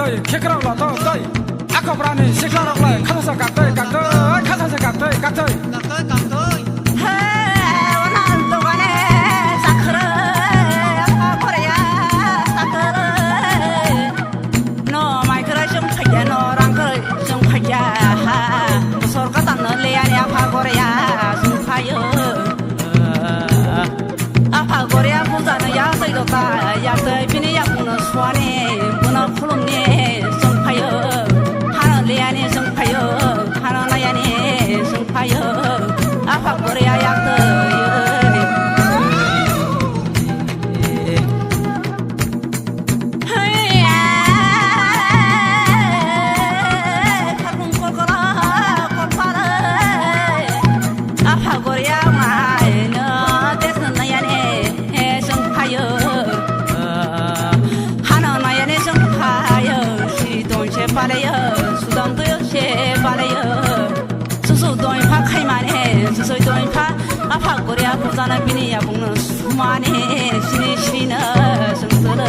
ơi khi cái đầu tôi tôi ác có ra này xích ra đâu lại không sao cắt tôi không sao cắt tôi Sana bini ya bung sumane sini sini sentara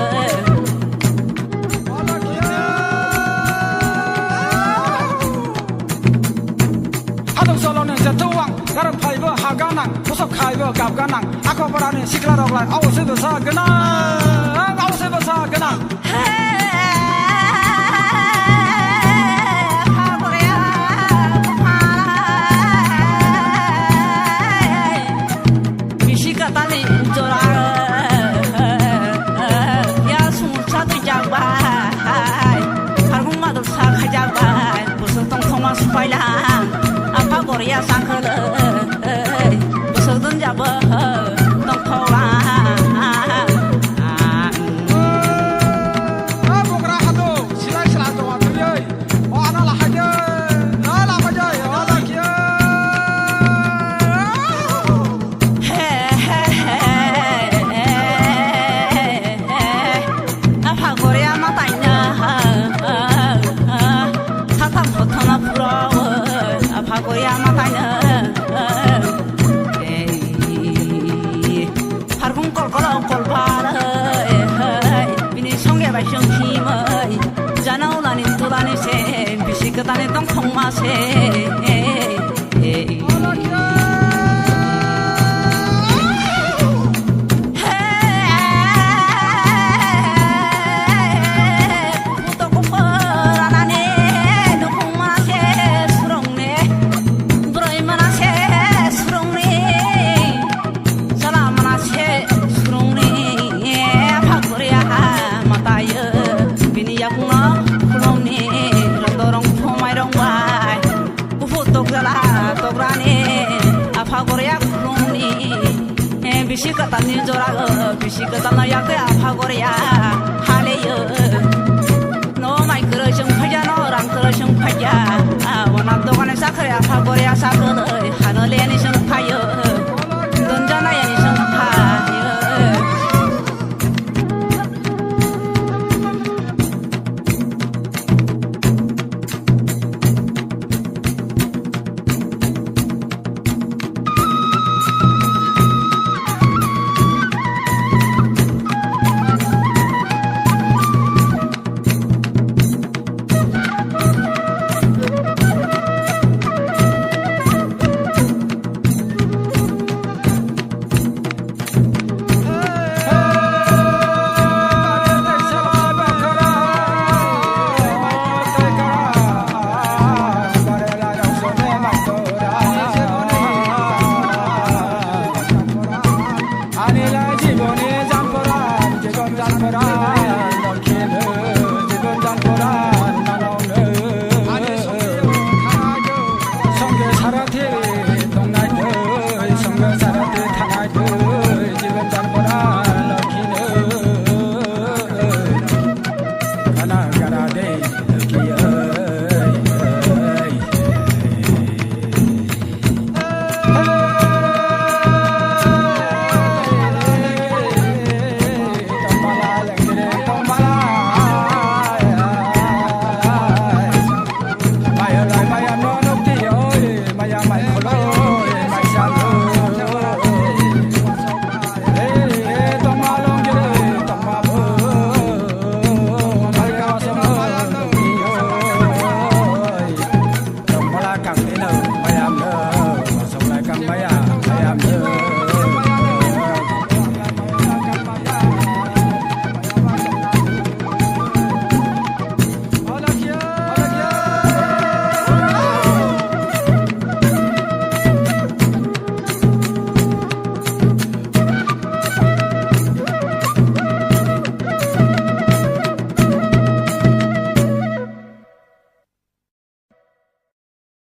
Adong solo ne jatuang garam phaibo haganang bosok khaibo gapganang ako parane sikla roglai awse basa ganang Korea sangkal besodun jabah tong thola Aku kerah tu sila tu waktu dia oh ana lah aja ala kia apa Korea matanya tatap fotonya pura apa Korea matanya harung kol para bini songge ba shong chi mai janau lani tu lani se bisi katane tong khong ma se bisi kata ni jora bisi kata na ya ka apa Korea hale yo no mai kro jong phaja no rang kro jong phaja wana dogane sa khare apa Korea sa ko